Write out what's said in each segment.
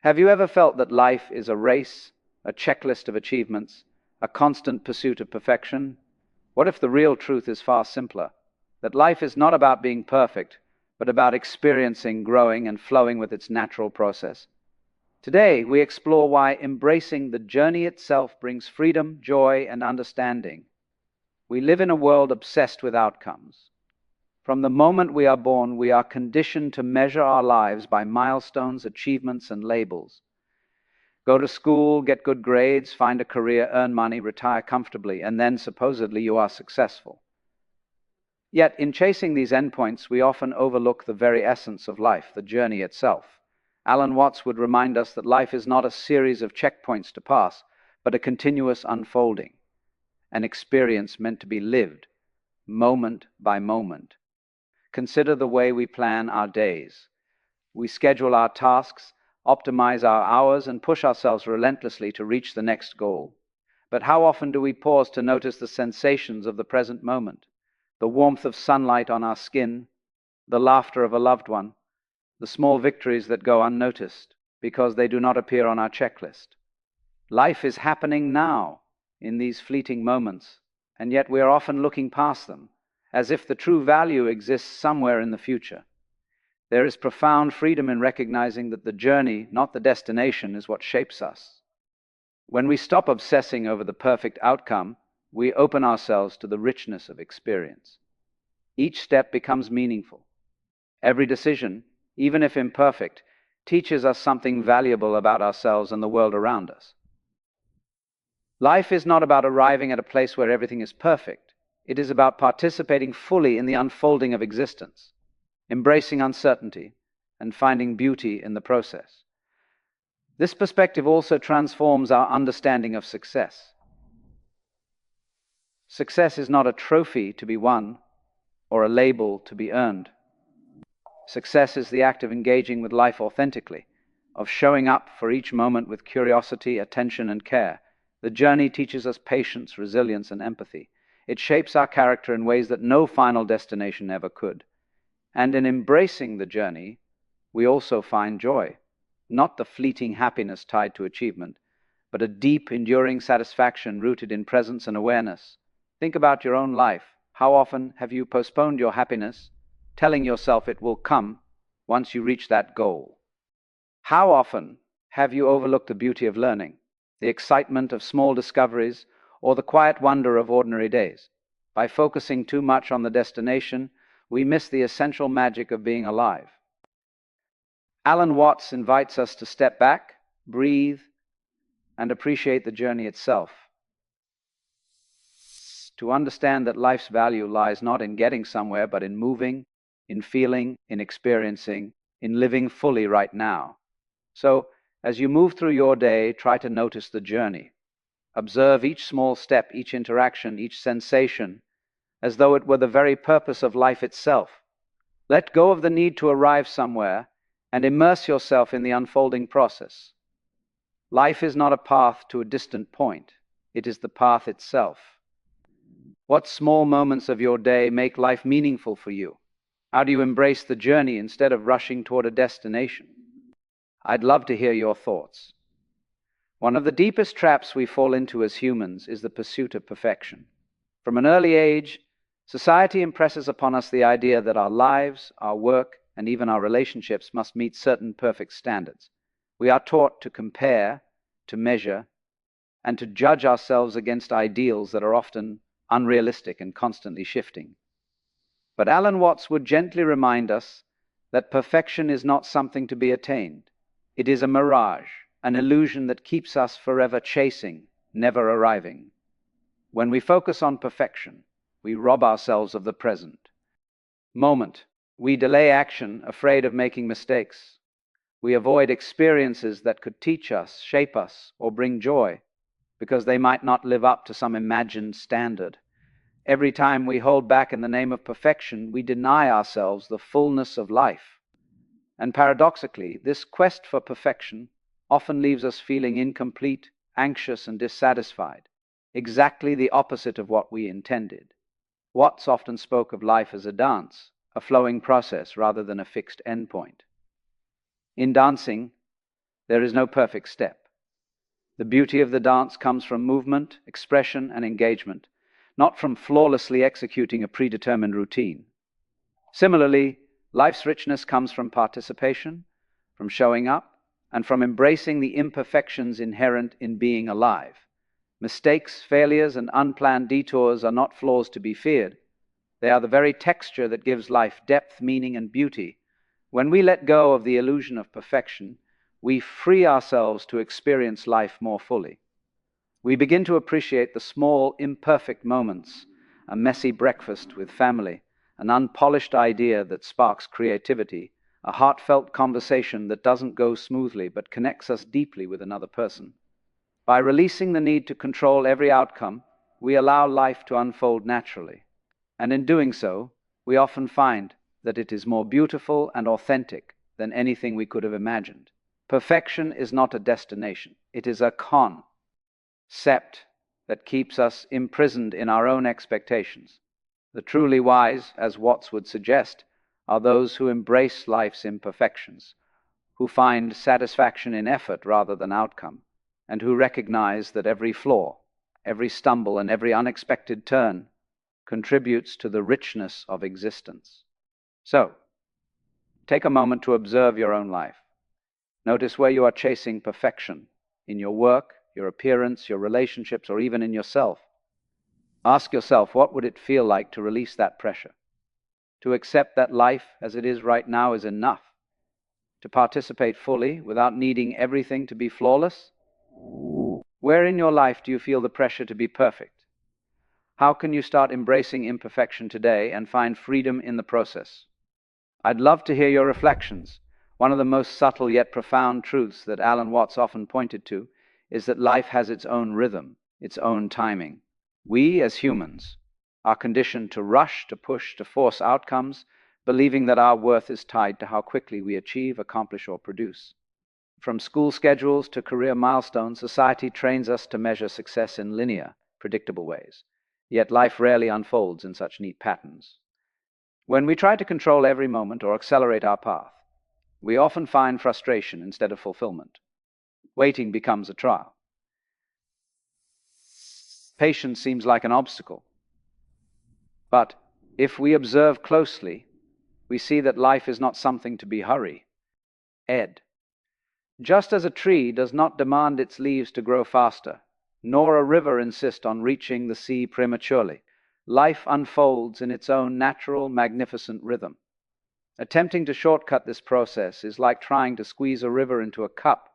Have you ever felt that life is a race, a checklist of achievements, a constant pursuit of perfection? What if the real truth is far simpler? That life is not about being perfect, but about experiencing, growing, and flowing with its natural process. Today, we explore why embracing the journey itself brings freedom, joy, and understanding. We live in a world obsessed with outcomes. From the moment we are born, we are conditioned to measure our lives by milestones, achievements, and labels. Go to school, get good grades, find a career, earn money, retire comfortably, and then supposedly you are successful. Yet, in chasing these endpoints, we often overlook the very essence of life, the journey itself. Alan Watts would remind us that life is not a series of checkpoints to pass, but a continuous unfolding, an experience meant to be lived, moment by moment. Consider the way we plan our days. We schedule our tasks, optimize our hours, and push ourselves relentlessly to reach the next goal. But how often do we pause to notice the sensations of the present moment? The warmth of sunlight on our skin, the laughter of a loved one, the small victories that go unnoticed because they do not appear on our checklist. Life is happening now, in these fleeting moments, and yet we are often looking past them, as if the true value exists somewhere in the future. There is profound freedom in recognizing that the journey, not the destination, is what shapes us. When we stop obsessing over the perfect outcome, we open ourselves to the richness of experience. Each step becomes meaningful. Every decision, even if imperfect, teaches us something valuable about ourselves and the world around us. Life is not about arriving at a place where everything is perfect. It is about participating fully in the unfolding of existence, embracing uncertainty, and finding beauty in the process. This perspective also transforms our understanding of success. Success is not a trophy to be won or a label to be earned. Success is the act of engaging with life authentically, of showing up for each moment with curiosity, attention, and care. The journey teaches us patience, resilience, and empathy. It shapes our character in ways that no final destination ever could. And in embracing the journey, we also find joy, not the fleeting happiness tied to achievement, but a deep, enduring satisfaction rooted in presence and awareness. Think about your own life. How often have you postponed your happiness, telling yourself it will come once you reach that goal? How often have you overlooked the beauty of learning, the excitement of small discoveries, or the quiet wonder of ordinary days? By focusing too much on the destination, we miss the essential magic of being alive. Alan Watts invites us to step back, breathe, and appreciate the journey itself. To understand that life's value lies not in getting somewhere, but in moving, in feeling, in experiencing, in living fully right now. So, as you move through your day, try to notice the journey. Observe each small step, each interaction, each sensation, as though it were the very purpose of life itself. Let go of the need to arrive somewhere and immerse yourself in the unfolding process. Life is not a path to a distant point. It is the path itself. What small moments of your day make life meaningful for you? How do you embrace the journey instead of rushing toward a destination? I'd love to hear your thoughts. One of the deepest traps we fall into as humans is the pursuit of perfection. From an early age, society impresses upon us the idea that our lives, our work, and even our relationships must meet certain perfect standards. We are taught to compare, to measure, and to judge ourselves against ideals that are often unrealistic and constantly shifting. But Alan Watts would gently remind us that perfection is not something to be attained. It is a mirage, an illusion that keeps us forever chasing, never arriving. When we focus on perfection, we rob ourselves of the present moment. We delay action, afraid of making mistakes. We avoid experiences that could teach us, shape us, or bring joy, because they might not live up to some imagined standard. Every time we hold back in the name of perfection, we deny ourselves the fullness of life. And paradoxically, this quest for perfection often leaves us feeling incomplete, anxious, and dissatisfied, exactly the opposite of what we intended. Watts often spoke of life as a dance, a flowing process rather than a fixed endpoint. In dancing, There is no perfect step. The beauty of the dance comes from movement, expression, and engagement, not from flawlessly executing a predetermined routine. Similarly, life's richness comes from participation, from showing up, and from embracing the imperfections inherent in being alive. Mistakes, failures, and unplanned detours are not flaws to be feared. They are the very texture that gives life depth, meaning, and beauty. When we let go of the illusion of perfection, we free ourselves to experience life more fully. We begin to appreciate the small, imperfect moments, a messy breakfast with family, an unpolished idea that sparks creativity, a heartfelt conversation that doesn't go smoothly but connects us deeply with another person. By releasing the need to control every outcome, we allow life to unfold naturally. And in doing so, we often find that it is more beautiful and authentic than anything we could have imagined. Perfection is not a destination, it is a concept that keeps us imprisoned in our own expectations. The truly wise, as Watts would suggest, are those who embrace life's imperfections, who find satisfaction in effort rather than outcome, and who recognize that every flaw, every stumble, and every unexpected turn contributes to the richness of existence. So, take a moment to observe your own life. Notice where you are chasing perfection, in your work, your appearance, your relationships, or even in yourself. Ask yourself, what would it feel like to release that pressure? To accept that life as it is right now is enough? To participate fully without needing everything to be flawless? Where in your life do you feel the pressure to be perfect? How can you start embracing imperfection today and find freedom in the process? I'd love to hear your reflections. One of the most subtle yet profound truths that Alan Watts often pointed to is that life has its own rhythm, its own timing. We, as humans, are conditioned to rush, to push, to force outcomes, believing that our worth is tied to how quickly we achieve, accomplish, or produce. From school schedules to career milestones, society trains us to measure success in linear, predictable ways. Yet life rarely unfolds in such neat patterns. When we try to control every moment or accelerate our path, we often find frustration instead of fulfillment. Waiting becomes a trial. Patience seems like an obstacle. But if we observe closely, we see that life is not something to be hurried. Just as a tree does not demand its leaves to grow faster, nor a river insist on reaching the sea prematurely, life unfolds in its own natural, magnificent rhythm. Attempting to shortcut this process is like trying to squeeze a river into a cup.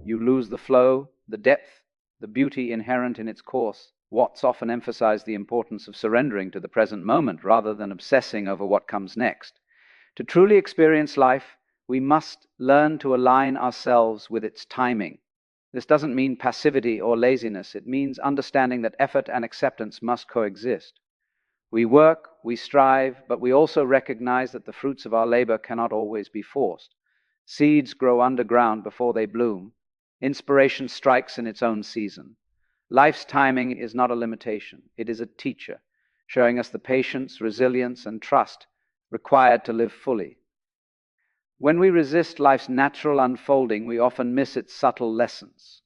You lose the flow, the depth, the beauty inherent in its course. Watts often emphasized the importance of surrendering to the present moment rather than obsessing over what comes next. To truly experience life, we must learn to align ourselves with its timing. This doesn't mean passivity or laziness. It means understanding that effort and acceptance must coexist. We work, we strive, but we also recognize that the fruits of our labor cannot always be forced. Seeds grow underground before they bloom. Inspiration strikes in its own season. Life's timing is not a limitation. It is a teacher, showing us the patience, resilience, and trust required to live fully. When we resist life's natural unfolding, we often miss its subtle lessons.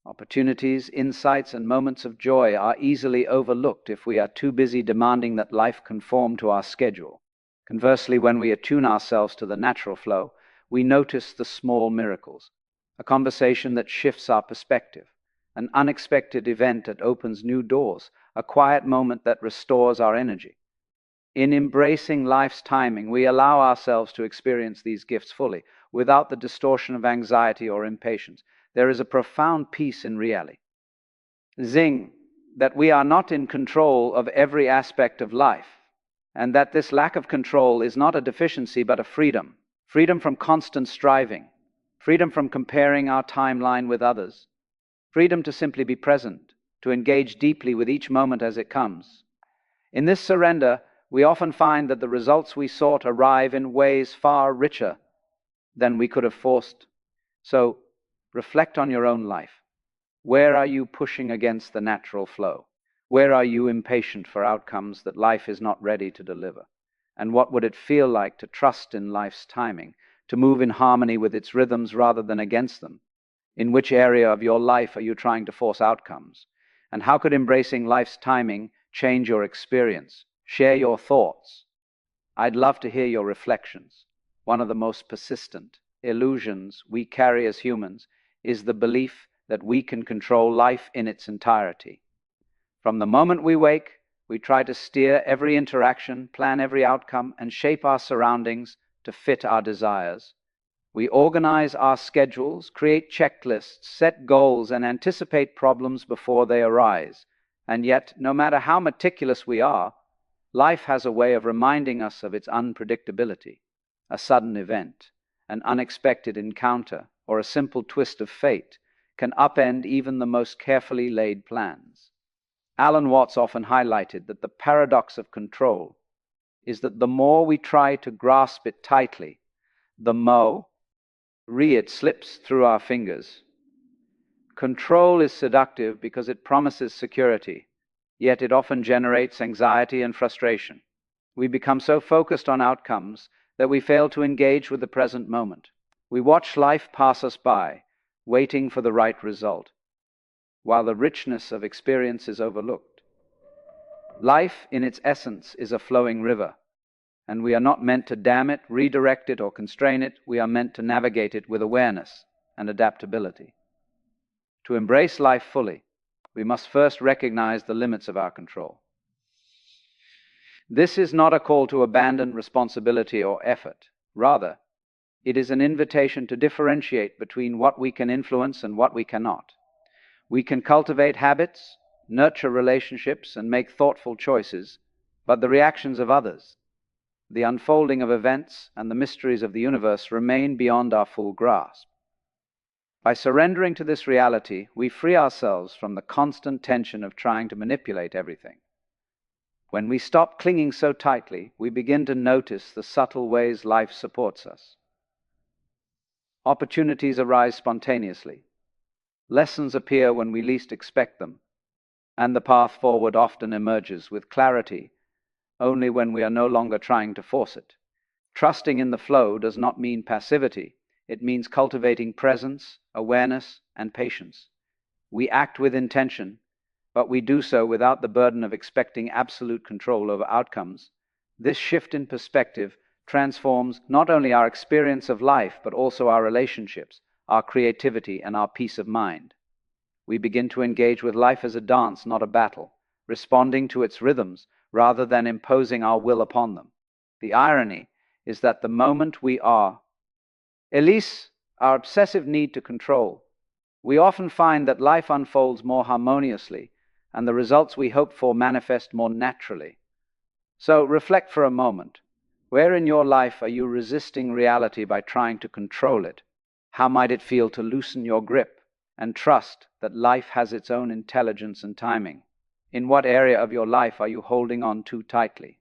Opportunities, insights, and moments of joy are easily overlooked if we are too busy demanding that life conform to our schedule. Conversely, when we attune ourselves to the natural flow, we notice the small miracles, a conversation that shifts our perspective, an unexpected event that opens new doors, a quiet moment that restores our energy. In embracing life's timing, we allow ourselves to experience these gifts fully, without the distortion of anxiety or impatience. There is a profound peace in reality. That we are not in control of every aspect of life, and that this lack of control is not a deficiency but a freedom. Freedom from constant striving, freedom from comparing our timeline with others, freedom to simply be present, to engage deeply with each moment as it comes. In this surrender, we often find that the results we sought arrive in ways far richer than we could have forced. So, reflect on your own life. Where are you pushing against the natural flow? Where are you impatient for outcomes that life is not ready to deliver? And what would it feel like to trust in life's timing, to move in harmony with its rhythms rather than against them? In which area of your life are you trying to force outcomes? And how could embracing life's timing change your experience? Share your thoughts. I'd love to hear your reflections. One of the most persistent illusions we carry as humans is the belief that we can control life in its entirety. From the moment we wake, we try to steer every interaction, plan every outcome, and shape our surroundings to fit our desires. We organize our schedules, create checklists, set goals, and anticipate problems before they arise. And yet, no matter how meticulous we are, life has a way of reminding us of its unpredictability. A sudden event, an unexpected encounter, or a simple twist of fate can upend even the most carefully laid plans. Alan Watts often highlighted that the paradox of control is that the more we try to grasp it tightly, the more it slips through our fingers. Control is seductive because it promises security, yet it often generates anxiety and frustration. We become so focused on outcomes that we fail to engage with the present moment. We watch life pass us by, waiting for the right result, while the richness of experience is overlooked. Life, in its essence, is a flowing river, and we are not meant to dam it, redirect it, or constrain it. We are meant to navigate it with awareness and adaptability. To embrace life fully, we must first recognize the limits of our control. This is not a call to abandon responsibility or effort. Rather, it is an invitation to differentiate between what we can influence and what we cannot. We can cultivate habits, nurture relationships, and make thoughtful choices, but the reactions of others, the unfolding of events, and the mysteries of the universe remain beyond our full grasp. By surrendering to this reality, we free ourselves from the constant tension of trying to manipulate everything. When we stop clinging so tightly, we begin to notice the subtle ways life supports us. Opportunities arise spontaneously. Lessons appear when we least expect them, and the path forward often emerges with clarity only when we are no longer trying to force it. Trusting in the flow does not mean passivity. It means cultivating presence, awareness, and patience. We act with intention, but we do so without the burden of expecting absolute control over outcomes. This shift in perspective transforms not only our experience of life, but also our relationships, our creativity, and our peace of mind. We begin to engage with life as a dance, not a battle, responding to its rhythms rather than imposing our will upon them. The irony is that the moment we release our obsessive need to control, we often find that life unfolds more harmoniously and the results we hope for manifest more naturally. So reflect for a moment. Where in your life are you resisting reality by trying to control it? How might it feel to loosen your grip and trust that life has its own intelligence and timing? In what area of your life are you holding on too tightly?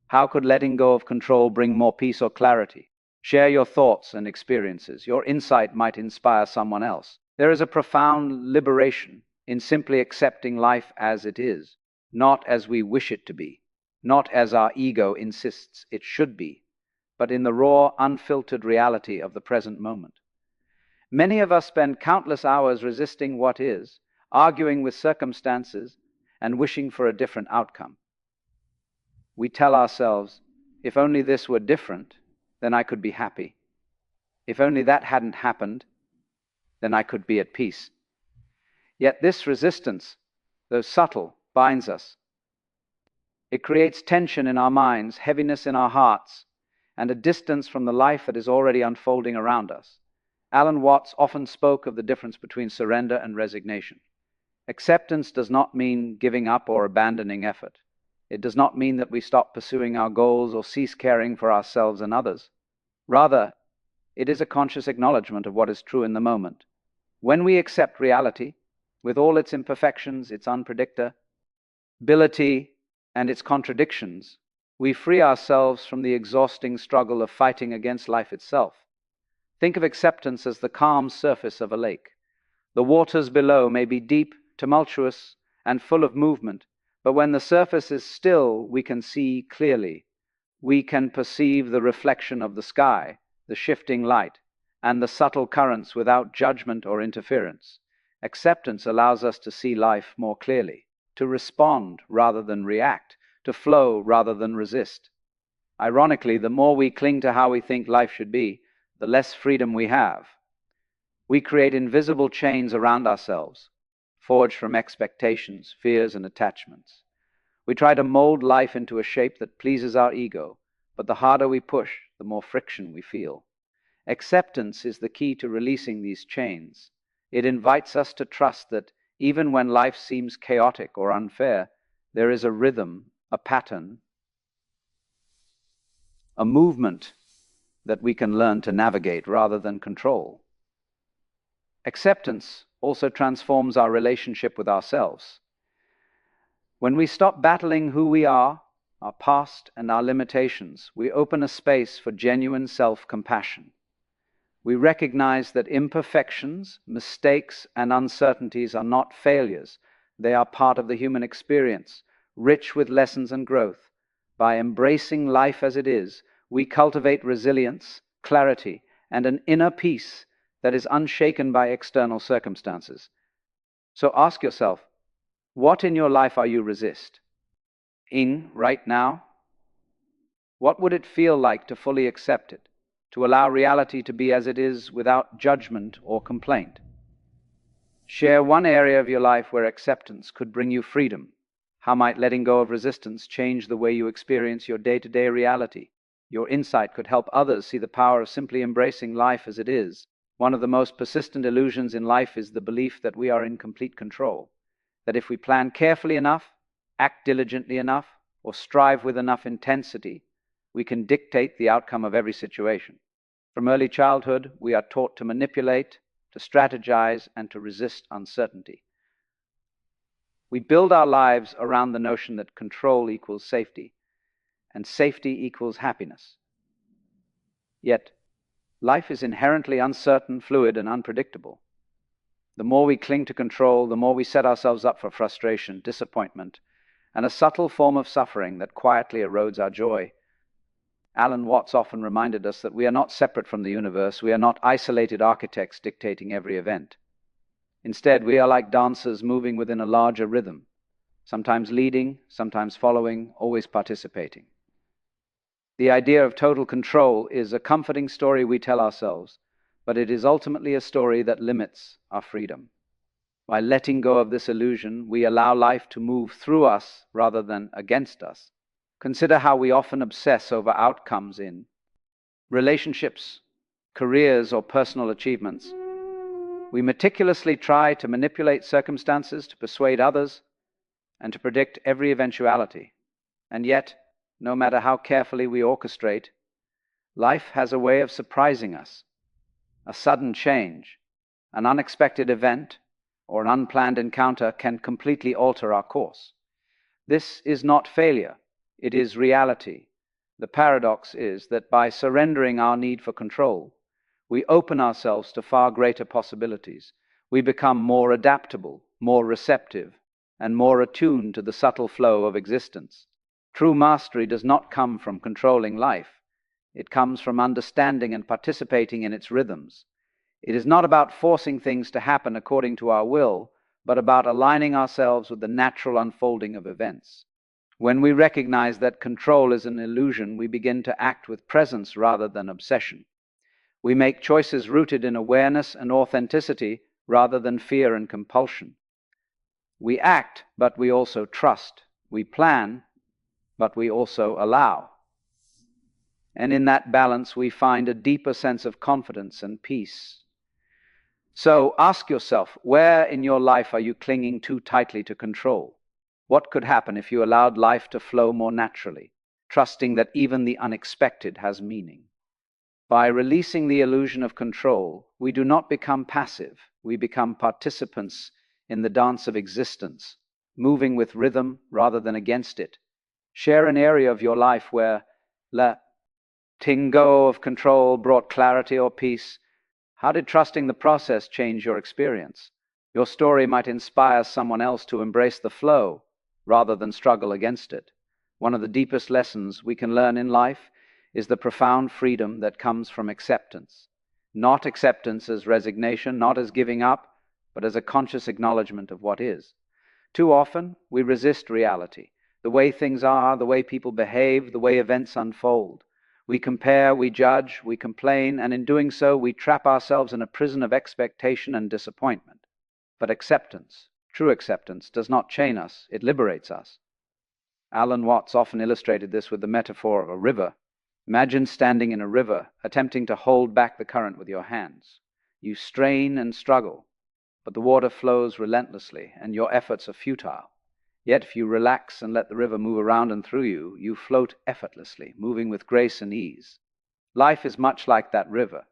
How could letting go of control bring more peace or clarity? Share your thoughts and experiences. Your insight might inspire someone else. There is a profound liberation in simply accepting life as it is, not as we wish it to be, not as our ego insists it should be, but in the raw, unfiltered reality of the present moment. Many of us spend countless hours resisting what is, arguing with circumstances, and wishing for a different outcome. We tell ourselves, if only this were different, then I could be happy. If only that hadn't happened, then I could be at peace. Yet this resistance, though subtle, binds us. It creates tension in our minds, heaviness in our hearts, and a distance from the life that is already unfolding around us. Alan Watts often spoke of the difference between surrender and resignation. Acceptance does not mean giving up or abandoning effort. It does not mean that we stop pursuing our goals or cease caring for ourselves and others. Rather, it is a conscious acknowledgement of what is true in the moment. When we accept reality, with all its imperfections, its unpredictability, and its contradictions, we free ourselves from the exhausting struggle of fighting against life itself. Think of acceptance as the calm surface of a lake. The waters below may be deep, tumultuous, and full of movement, but when the surface is still, we can see clearly. We can perceive the reflection of the sky, the shifting light, and the subtle currents without judgment or interference. Acceptance allows us to see life more clearly, to respond rather than react, to flow rather than resist. Ironically, the more we cling to how we think life should be, the less freedom we have. We create invisible chains around ourselves, forged from expectations, fears, and attachments. We try to mold life into a shape that pleases our ego, but the harder we push, the more friction we feel. Acceptance is the key to releasing these chains. It invites us to trust that even when life seems chaotic or unfair, there is a rhythm, a pattern, a movement that we can learn to navigate rather than control. Acceptance also transforms our relationship with ourselves. When we stop battling who we are, our past, and our limitations, we open a space for genuine self-compassion. We recognize that imperfections, mistakes, and uncertainties are not failures. They are part of the human experience, rich with lessons and growth. By embracing life as it is, we cultivate resilience, clarity, and an inner peace that is unshaken by external circumstances. So ask yourself, what in your life are you resisting right now? What would it feel like to fully accept it, to allow reality to be as it is without judgment or complaint? Share one area of your life where acceptance could bring you freedom. How might letting go of resistance change the way you experience your day-to-day reality? Your insight could help others see the power of simply embracing life as it is. One of the most persistent illusions in life is the belief that we are in complete control, that if we plan carefully enough, act diligently enough, or strive with enough intensity, we can dictate the outcome of every situation. From early childhood, we are taught to manipulate, to strategize, and to resist uncertainty. We build our lives around the notion that control equals safety, and safety equals happiness. Yet, life is inherently uncertain, fluid, and unpredictable. The more we cling to control, the more we set ourselves up for frustration, disappointment, and a subtle form of suffering that quietly erodes our joy. Alan Watts often reminded us that we are not separate from the universe. We are not isolated architects dictating every event. Instead, we are like dancers moving within a larger rhythm, sometimes leading, sometimes following, always participating. The idea of total control is a comforting story we tell ourselves, but it is ultimately a story that limits our freedom. By letting go of this illusion, we allow life to move through us rather than against us. Consider how we often obsess over outcomes in relationships, careers, or personal achievements. We meticulously try to manipulate circumstances, to persuade others, and to predict every eventuality. And yet, no matter how carefully we orchestrate, life has a way of surprising us. A sudden change, an unexpected event, or an unplanned encounter can completely alter our course. This is not failure, it is reality. The paradox is that by surrendering our need for control, we open ourselves to far greater possibilities. We become more adaptable, more receptive, and more attuned to the subtle flow of existence. True mastery does not come from controlling life. It comes from understanding and participating in its rhythms. It is not about forcing things to happen according to our will, but about aligning ourselves with the natural unfolding of events. When we recognize that control is an illusion, we begin to act with presence rather than obsession. We make choices rooted in awareness and authenticity rather than fear and compulsion. We act, but we also trust. We plan, but we also allow. And in that balance, we find a deeper sense of confidence and peace. So ask yourself, where in your life are you clinging too tightly to control? What could happen if you allowed life to flow more naturally, trusting that even the unexpected has meaning? By releasing the illusion of control, we do not become passive. We become participants in the dance of existence, moving with rhythm rather than against it. Share an area of your life where letting go of control brought clarity or peace. How did trusting the process change your experience? Your story might inspire someone else to embrace the flow rather than struggle against it. One of the deepest lessons we can learn in life is the profound freedom that comes from acceptance. Not acceptance as resignation, not as giving up, but as a conscious acknowledgement of what is. Too often, we resist reality, the way things are, the way people behave, the way events unfold. We compare, we judge, we complain, and in doing so, we trap ourselves in a prison of expectation and disappointment. But acceptance, true acceptance, does not chain us, it liberates us. Alan Watts often illustrated this with the metaphor of a river. Imagine standing in a river, attempting to hold back the current with your hands. You strain and struggle, but the water flows relentlessly, and your efforts are futile. Yet if you relax and let the river move around and through you, you float effortlessly, moving with grace and ease. Life is much like that river.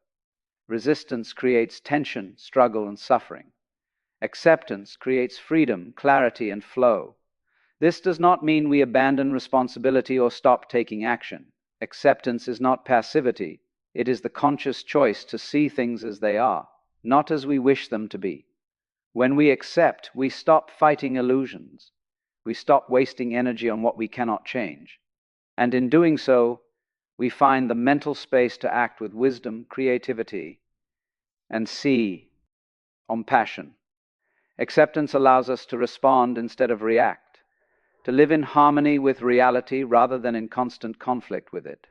Resistance creates tension, struggle, and suffering. Acceptance creates freedom, clarity, and flow. This does not mean we abandon responsibility or stop taking action. Acceptance is not passivity. It is the conscious choice to see things as they are, not as we wish them to be. When we accept, we stop fighting illusions. We stop wasting energy on what we cannot change. And in doing so, we find the mental space to act with wisdom, creativity, and see on passion. Acceptance allows us to respond instead of react, to live in harmony with reality rather than in constant conflict with it.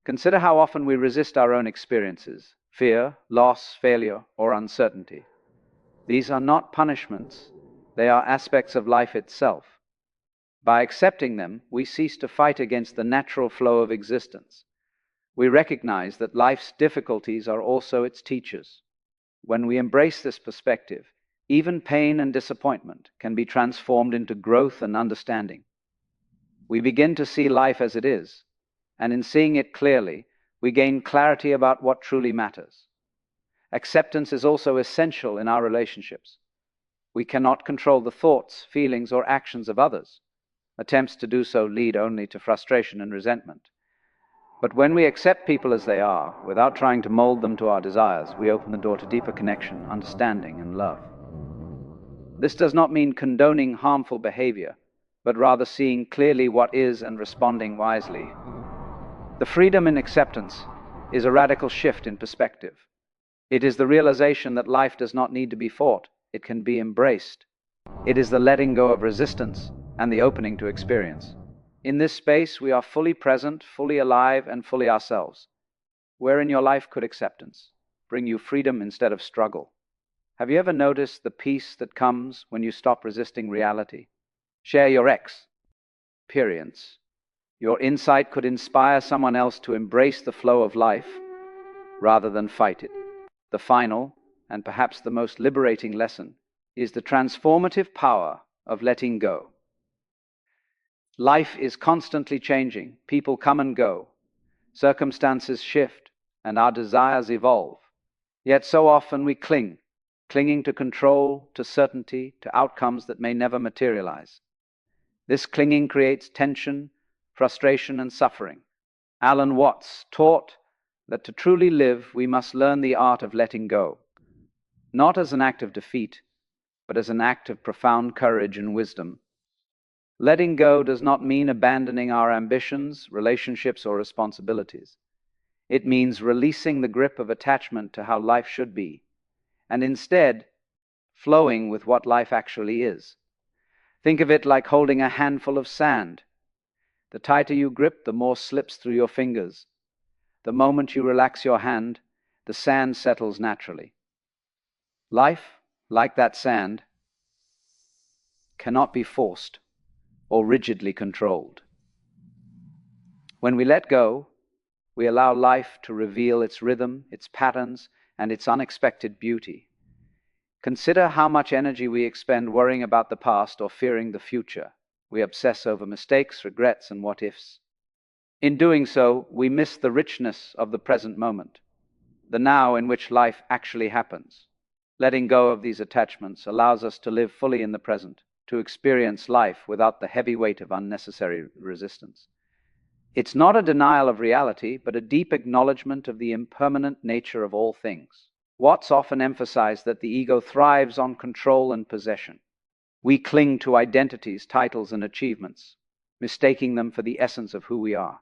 Consider how often we resist our own experiences: fear, loss, failure, or uncertainty. These are not punishments, they are aspects of life itself. By accepting them, we cease to fight against the natural flow of existence. We recognize that life's difficulties are also its teachers. When we embrace this perspective, even pain and disappointment can be transformed into growth and understanding. We begin to see life as it is, and in seeing it clearly, we gain clarity about what truly matters. Acceptance is also essential in our relationships. We cannot control the thoughts, feelings, or actions of others. Attempts to do so lead only to frustration and resentment. But when we accept people as they are, without trying to mold them to our desires, we open the door to deeper connection, understanding, and love. This does not mean condoning harmful behavior, but rather seeing clearly what is and responding wisely. The freedom in acceptance is a radical shift in perspective. It is the realization that life does not need to be fought, it can be embraced. It is the letting go of resistance and the opening to experience. In this space, we are fully present, fully alive, and fully ourselves. Where in your life could acceptance bring you freedom instead of struggle? Have you ever noticed the peace that comes when you stop resisting reality? Share your experience. Your insight could inspire someone else to embrace the flow of life rather than fight it. The final, and perhaps the most liberating lesson, is the transformative power of letting go. Life is constantly changing. People come and go. Circumstances shift, and our desires evolve. Yet so often we clinging to control, to certainty, to outcomes that may never materialize. This clinging creates tension, frustration, and suffering. Alan Watts taught that to truly live, we must learn the art of letting go, not as an act of defeat, but as an act of profound courage and wisdom. Letting go does not mean abandoning our ambitions, relationships, or responsibilities. It means releasing the grip of attachment to how life should be, and instead flowing with what life actually is. Think of it like holding a handful of sand. The tighter you grip, the more slips through your fingers. The moment you relax your hand, the sand settles naturally. Life, like that sand, cannot be forced or rigidly controlled. When we let go, we allow life to reveal its rhythm, its patterns, and its unexpected beauty. Consider how much energy we expend worrying about the past or fearing the future. We obsess over mistakes, regrets, and what-ifs. In doing so, we miss the richness of the present moment, the now in which life actually happens. Letting go of these attachments allows us to live fully in the present, to experience life without the heavy weight of unnecessary resistance. It's not a denial of reality, but a deep acknowledgement of the impermanent nature of all things. Watts often emphasized that the ego thrives on control and possession. We cling to identities, titles, and achievements, mistaking them for the essence of who we are.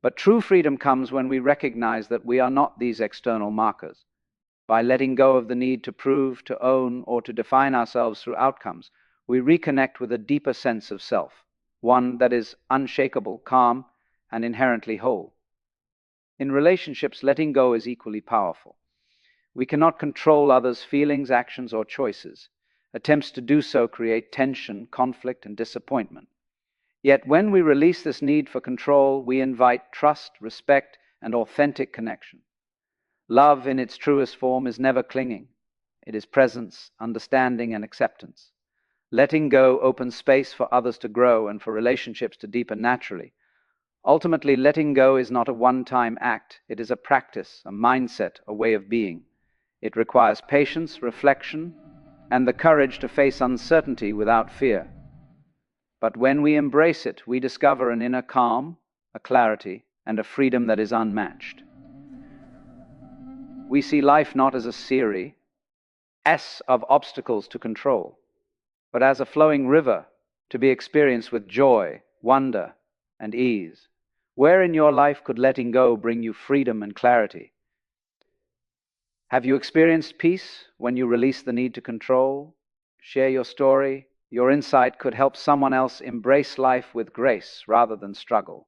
But true freedom comes when we recognize that we are not these external markers. By letting go of the need to prove, to own, or to define ourselves through outcomes, we reconnect with a deeper sense of self, one that is unshakable, calm, and inherently whole. In relationships, letting go is equally powerful. We cannot control others' feelings, actions, or choices. Attempts to do so create tension, conflict, and disappointment. Yet when we release this need for control, we invite trust, respect, and authentic connection. Love, in its truest form, is never clinging. It is presence, understanding, and acceptance. Letting go opens space for others to grow and for relationships to deepen naturally. Ultimately, letting go is not a one-time act. It is a practice, a mindset, a way of being. It requires patience, reflection, and the courage to face uncertainty without fear. But when we embrace it, we discover an inner calm, a clarity, and a freedom that is unmatched. We see life not as a series of obstacles to control, but as a flowing river to be experienced with joy, wonder, and ease. Where in your life could letting go bring you freedom and clarity? Have you experienced peace when you release the need to control? Share your story. Your insight could help someone else embrace life with grace rather than struggle.